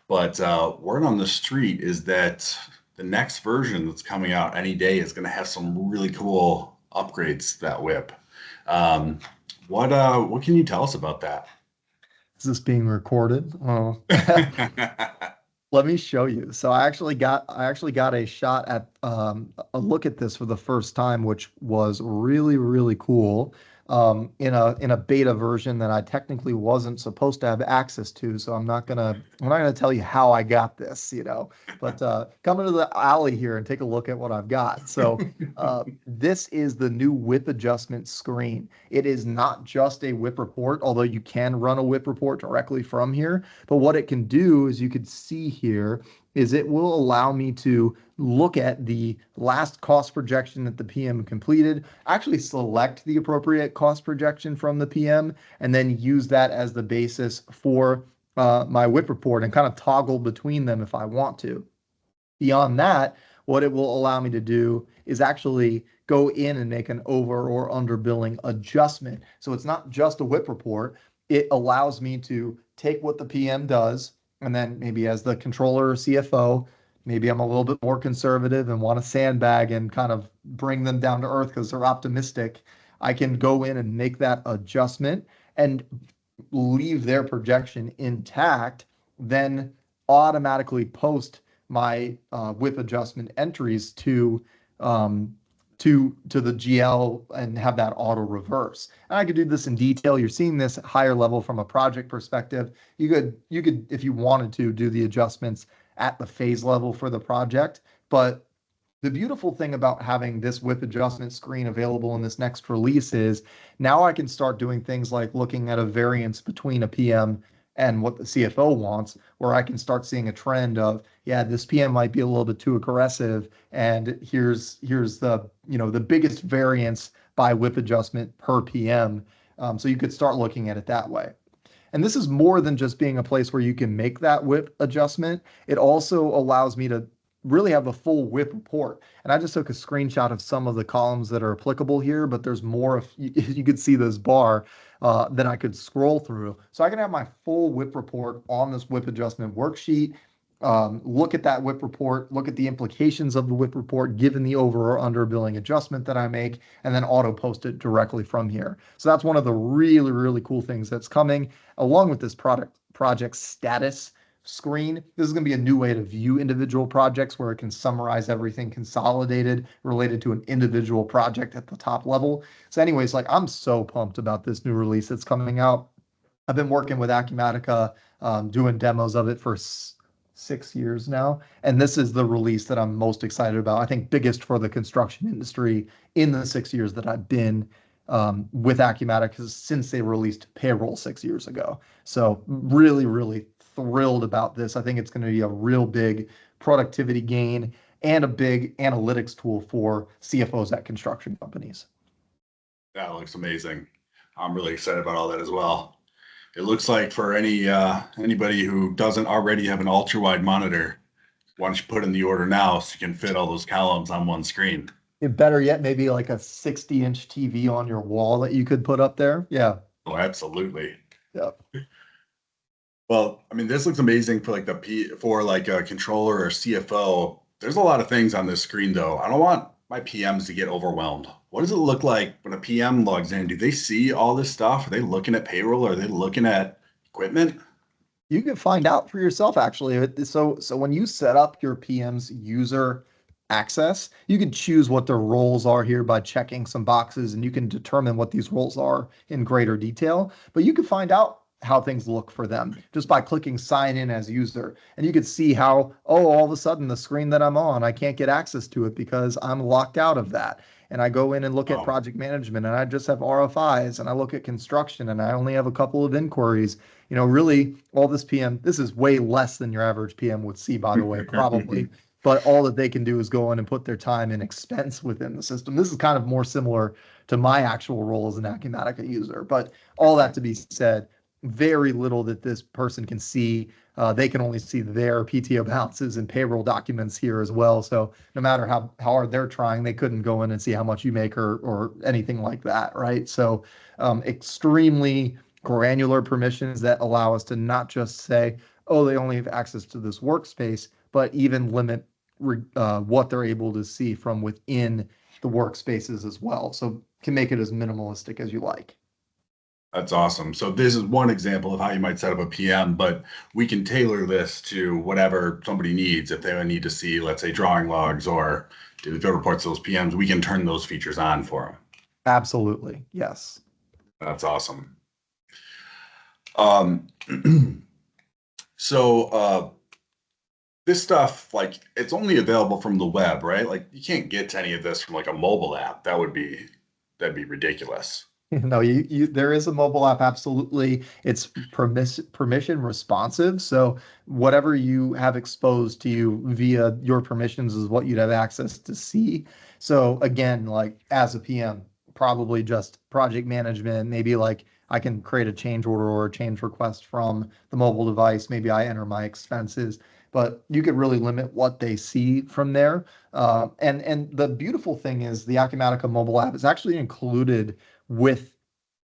But word on the street is that the next version that's coming out any day is going to have some really cool upgrades to that WIP. What can you tell us about that? Is this being recorded? Oh. Let me show you. So I actually got a shot at a look at this for the first time, which was really, really cool. In a beta version that I technically wasn't supposed to have access to. So I'm not gonna tell you how I got this, but come into the alley here and take a look at what I've got. So this is the new WIP adjustment screen. It is not just a WIP report, although you can run a WIP report directly from here. But what it can do, as you can see here, is it will allow me to look at the last cost projection that the PM completed, actually select the appropriate cost projection from the PM, and then use that as the basis for my WIP report, and kind of toggle between them if I want to. Beyond that, what it will allow me to do is actually go in and make an over or under billing adjustment. So it's not just a WIP report. It allows me to take what the PM does, and then maybe as the controller or CFO, maybe I'm a little bit more conservative and want to sandbag and kind of bring them down to earth because they're optimistic. I can go in and make that adjustment and leave their projection intact, then automatically post my WIP adjustment entries to the GL and have that auto reverse. And I could do this in detail. You're seeing this at higher level from a project perspective. You could, if you wanted to, do the adjustments at the phase level for the project. But the beautiful thing about having this WIP adjustment screen available in this next release is now I can start doing things like looking at a variance between a PM and what the CFO wants, where I can start seeing a trend of, yeah, this PM might be a little bit too aggressive, and here's the the biggest variance by WIP adjustment per PM. So you could start looking at it that way. And this is more than just being a place where you can make that WIP adjustment. It also allows me to really have the full WIP report. And I just took a screenshot of some of the columns that are applicable here, but there's more if you could see this bar that I could scroll through. So I can have my full WIP report on this WIP adjustment worksheet. Look at that WIP report, look at the implications of the WIP report given the over or under billing adjustment that I make, and then auto post it directly from here. So that's one of the really, really cool things that's coming along with this project status screen. This is going to be a new way to view individual projects where it can summarize everything consolidated related to an individual project at the top level. So anyways, like I'm so pumped about this new release that's coming out. I've been working with Acumatica, doing demos of it for 6 years now. And this is the release that I'm most excited about. I think biggest for the construction industry in the 6 years that I've been with Acumatica since they released payroll 6 years ago. So really, really thrilled about this. I think it's going to be a real big productivity gain and a big analytics tool for CFOs at construction companies. That looks amazing. I'm really excited about all that as well. It looks like for anybody who doesn't already have an ultra wide monitor, why don't you put in the order now so you can fit all those columns on one screen? Better yet, maybe like a 60-inch TV on your wall that you could put up there. Yeah. Oh, absolutely. Yep. Well, I mean, this looks amazing for like for like a controller or CFO. There's a lot of things on this screen though. I don't want my PMs to get overwhelmed. What does it look like when a PM logs in? Do they see all this stuff? Are they looking at payroll? Are they looking at equipment? You can find out for yourself actually. So when you set up your PM's user access, you can choose what their roles are here by checking some boxes, and you can determine what these roles are in greater detail. But you can find out how things look for them just by clicking sign in as user. And you can see how, oh, all of a sudden the screen that I'm on, I can't get access to it because I'm locked out of that. And I go in and look at project management and I just have RFIs, and I look at construction and I only have a couple of inquiries. You know, really all this PM, this is way less than your average PM would see, by the way, probably. But all that they can do is go in and put their time and expense within the system. This is kind of more similar to my actual role as an Acumatica user. But all that to be said, very little that this person can see. They can only see their PTO balances and payroll documents here as well. So no matter how hard they're trying, they couldn't go in and see how much you make or anything like that, right? So extremely granular permissions that allow us to not just say, oh, they only have access to this workspace, but even limit what they're able to see from within the workspaces as well. So can make it as minimalistic as you like. That's awesome. So this is one example of how you might set up a PM, but we can tailor this to whatever somebody needs. If they need to see, let's say, drawing logs or do the field reports to those PMs, we can turn those features on for them. Absolutely. Yes. That's awesome. So this stuff, like, it's only available from the web, right? Like, you can't get to any of this from like a mobile app. That'd be ridiculous. No, there is a mobile app, absolutely. It's permission responsive. So whatever you have exposed to you via your permissions is what you'd have access to see. So again, like as a PM, probably just project management, maybe like I can create a change order or a change request from the mobile device. Maybe I enter my expenses, but you could really limit what they see from there. And the beautiful thing is the Acumatica mobile app is actually included with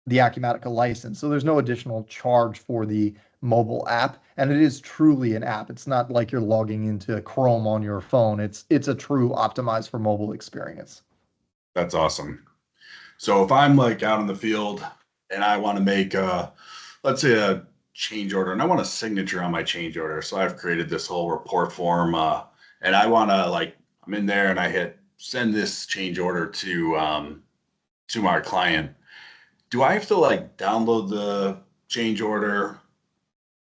the Acumatica license. So there's no additional charge for the mobile app. And it is truly an app. It's not like you're logging into Chrome on your phone. It's a true optimized for mobile experience. That's awesome. So if I'm like out in the field and I want to make let's say a change order, and I want a signature on my change order. So I've created this whole report form and I want to, like, I'm in there and I hit send this change order to my client. Do I have to like download the change order,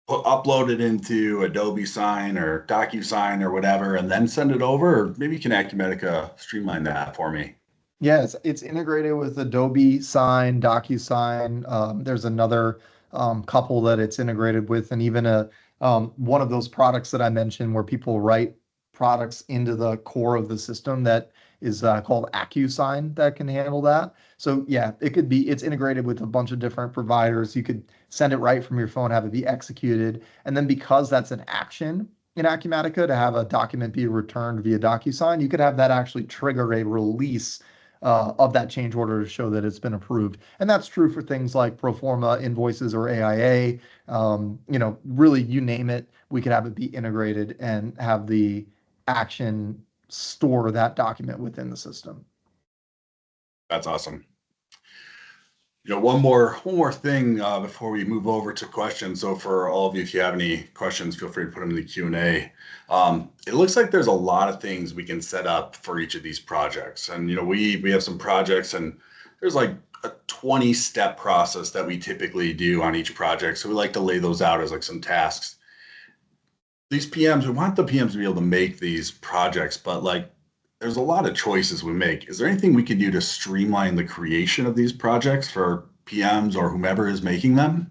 upload it into Adobe Sign or DocuSign or whatever, and then send it over? Or maybe can Acumatica streamline that for me? Yes, it's integrated with Adobe Sign, DocuSign. There's another couple that it's integrated with, and even one of those products that I mentioned where people write products into the core of the system that is called AccuSign that can handle that. So yeah, it's integrated with a bunch of different providers. You could send it right from your phone, have it be executed. And then because that's an action, in Acumatica to have a document be returned via DocuSign, you could have that actually trigger a release of that change order to show that it's been approved. And that's true for things like pro forma invoices or AIA. Really, you name it, we could have it be integrated and have the action store that document within the system. That's awesome. One more thing before we move over to questions. So for all of you, if you have any questions, feel free to put them in the Q&A. It looks like there's a lot of things we can set up for each of these projects. And, we have some projects and there's like a 20-step process that we typically do on each project. So we like to lay those out as like some tasks. These PMs, we want the PMs to be able to make these projects, but like, there's a lot of choices we make. Is there anything we can do to streamline the creation of these projects for PMs or whomever is making them?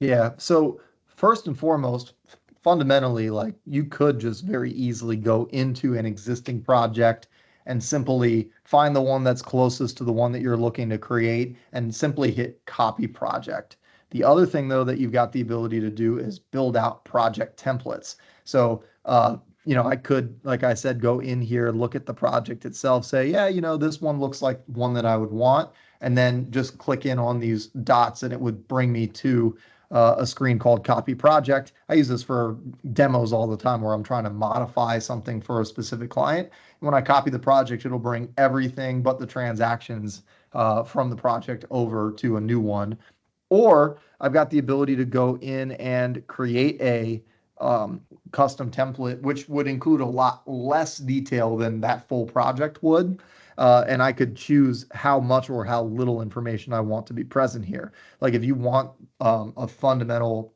Yeah. So first and foremost, fundamentally, like you could just very easily go into an existing project and simply find the one that's closest to the one that you're looking to create and simply hit copy project. The other thing, though, that you've got the ability to do is build out project templates. So, I could, like I said, go in here, look at the project itself, say, yeah, this one looks like one that I would want, and then just click in on these dots and it would bring me to a screen called Copy Project. I use this for demos all the time where I'm trying to modify something for a specific client. When I copy the project, it'll bring everything but the transactions from the project over to a new one. Or I've got the ability to go in and create a custom template, which would include a lot less detail than that full project would. And I could choose how much or how little information I want to be present here. Like if you want a fundamental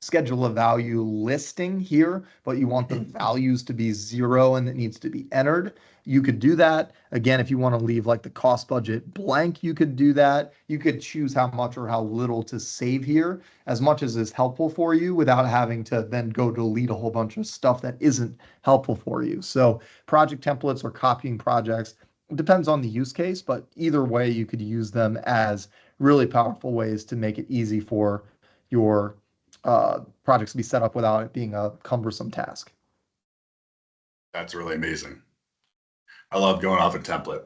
schedule of value listing here, but you want the values to be 0 and it needs to be entered, you could do that. Again, if you want to leave like the cost budget blank, you could do that. You could choose how much or how little to save here, as much as is helpful for you without having to then go delete a whole bunch of stuff that isn't helpful for you. So project templates or copying projects, it depends on the use case, but either way, you could use them as really powerful ways to make it easy for your projects to be set up without it being a cumbersome task. That's really amazing. I love going off a template.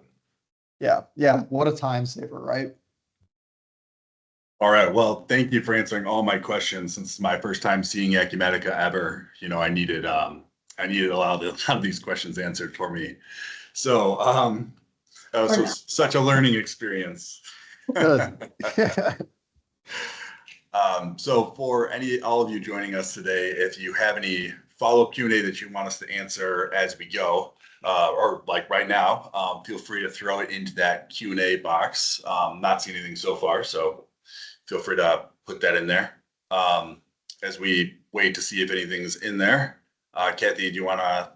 Yeah. What a time saver, right? All right. Well, thank you for answering all my questions. Since it's my first time seeing Acumatica ever, I needed a lot of these questions answered for me. So that was such a learning experience. Good. So for all of you joining us today, if you have any follow-up Q&A that you want us to answer as we go, or like right now, feel free to throw it into that Q&A box. Not seeing anything so far, so feel free to put that in there. As we wait to see if anything's in there, Kathy, do you want to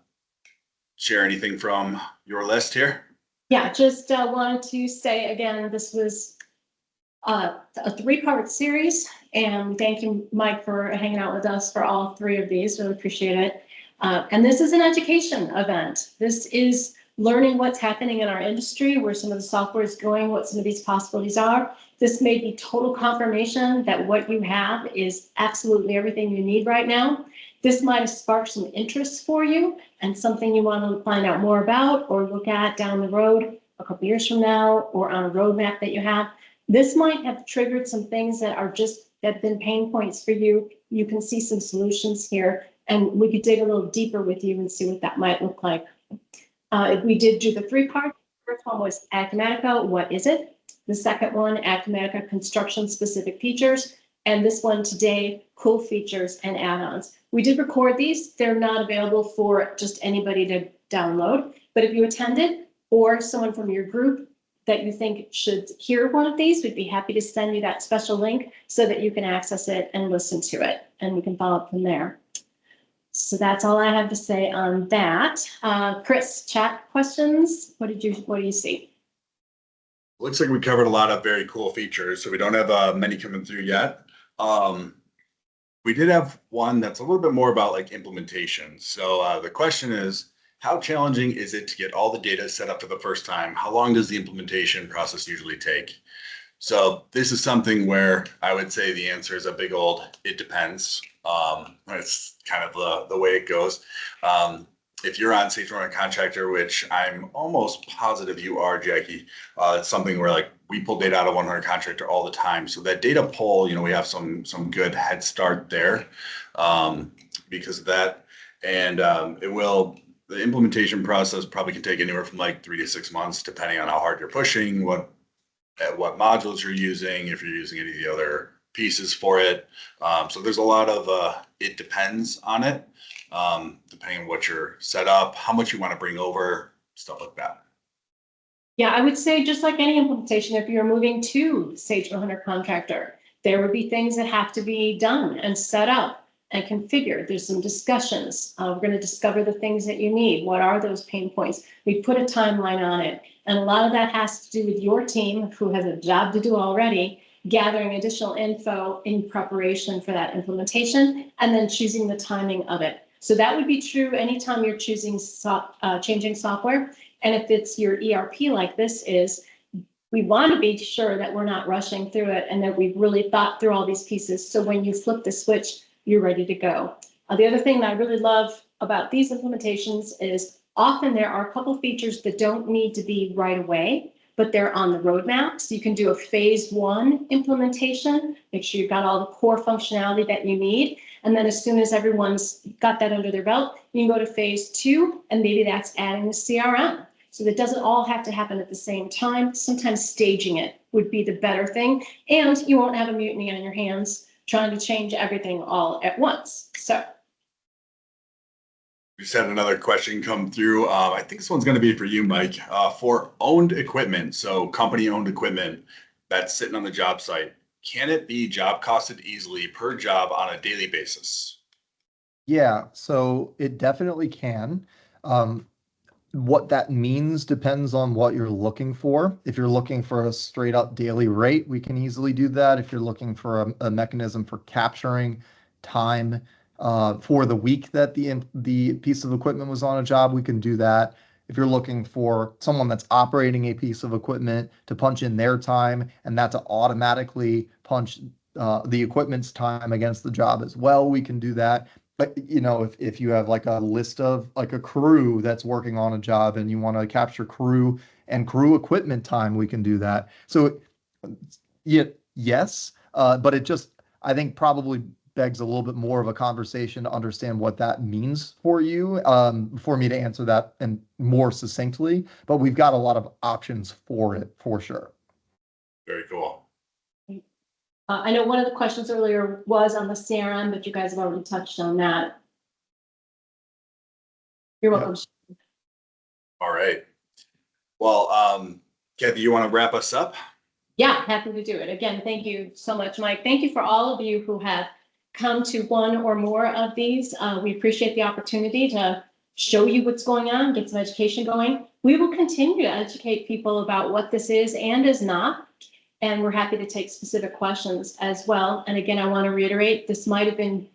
share anything from your list here? Yeah, just wanted to say again, this was a 3-part series, and thank you, Mike, for hanging out with us for all 3 of these. Really appreciate it. And this is an education event. This is learning what's happening in our industry, where some of the software is going, what some of these possibilities are. This may be total confirmation that what you have is absolutely everything you need right now. This might have sparked some interest for you and something you want to find out more about or look at down the road a couple years from now, or on a roadmap that you have. This might have triggered some things that have been pain points for you. You can see some solutions here, and we could dig a little deeper with you and see what that might look like. We did do the 3 parts. The first one was Acumatica, what is it? The second one, Acumatica Construction Specific Features. And this one today, cool features and add-ons. We did record these. They're not available for just anybody to download. But if you attended, or someone from your group that you think should hear one of these, we'd be happy to send you that special link so that you can access it and listen to it, and we can follow up from there. So that's all I have to say on that. Chris, chat questions. What do you see? Looks like we covered a lot of very cool features, so we don't have many coming through yet. We did have one that's a little bit more about like implementation. So the question is, how challenging is it to get all the data set up for the first time? How long does the implementation process usually take? So this is something where I would say the answer is a big old, it depends. It's kind of the way it goes. If you're on Sage 100 Contractor, which I'm almost positive you are, Jackie, it's something where like we pull data out of 100 Contractor all the time. So that data pull, we have some good head start there because of that. And the implementation process probably can take anywhere from like 3 to 6 months, depending on how hard you're pushing, what modules you're using, if you're using any of the other pieces for it. So there's a lot of it depends on it, depending on what you're set up, how much you want to bring over, stuff like that. Yeah, I would say just like any implementation, if you're moving to Sage 100 Contractor, there would be things that have to be done and set up and configured. There's some discussions. We're going to discover the things that you need. What are those pain points? We put a timeline on it. And a lot of that has to do with your team, who has a job to do already, gathering additional info in preparation for that implementation, and then choosing the timing of it. So that would be true anytime you're choosing changing software. And if it's your ERP like this is, we want to be sure that we're not rushing through it and that we've really thought through all these pieces. So when you flip the switch, you're ready to go. The other thing that I really love about these implementations is often there are a couple features that don't need to be right away, but they're on the roadmap. So you can do a phase 1 implementation, make sure you've got all the core functionality that you need. And then as soon as everyone's got that under their belt, you can go to phase 2, and maybe that's adding the CRM. So that doesn't all have to happen at the same time. Sometimes staging it would be the better thing. And you won't have a mutiny on your hands trying to change everything all at once. So we just had another question come through. I think this one's going to be for you, Mike. For owned equipment, so company-owned equipment that's sitting on the job site, can it be job costed easily per job on a daily basis? Yeah, so it definitely can. What that means depends on what you're looking for. If you're looking for a straight up daily rate, we can easily do that. If you're looking for a mechanism for capturing time for the week that the piece of equipment was on a job, we can do that. If you're looking for someone that's operating a piece of equipment to punch in their time and that to automatically punch the equipment's time against the job as well, we can do that. But if you have like a list of like a crew that's working on a job and you want to capture crew and crew equipment time, we can do that. So yeah, yes, but it just, I think, probably begs a little bit more of a conversation to understand what that means for you, for me to answer that and more succinctly. But we've got a lot of options for it, for sure. Very cool. I know one of the questions earlier was on the CRM, but you guys have already touched on that. You're welcome. Yep. All right. Well, Kathy, you want to wrap us up? Yeah, happy to do it. Again, thank you so much, Mike. Thank you for all of you who have come to one or more of these. We appreciate the opportunity to show you what's going on, get some education going. We will continue to educate people about what this is and is not. And we're happy to take specific questions as well. And again, I want to reiterate, this might have been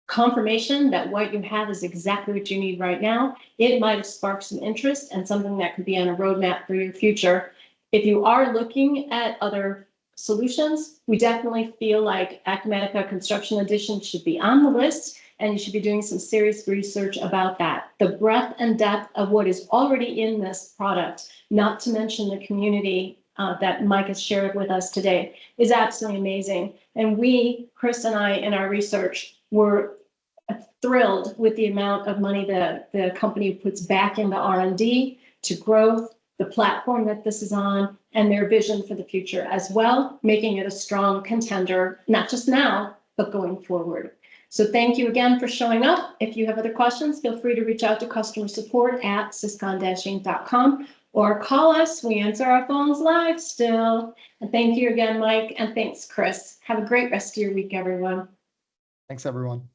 confirmation that what you have is exactly what you need right now. It might have sparked some interest and something that could be on a roadmap for your future. If you are looking at other solutions, we definitely feel like Acumatica Construction Edition should be on the list, and you should be doing some serious research about that. The breadth and depth of what is already in this product, not to mention the community that Mike has shared with us today, is absolutely amazing. And we, Chris and I, in our research, were thrilled with the amount of money that the company puts back into R&D, to growth, the platform that this is on, and their vision for the future as well, making it a strong contender, not just now, but going forward. So thank you again for showing up. If you have other questions, feel free to reach out to customer support at syscon-inc.com or call us. We answer our phones live still. And thank you again, Mike, and thanks, Chris. Have a great rest of your week, everyone. Thanks, everyone.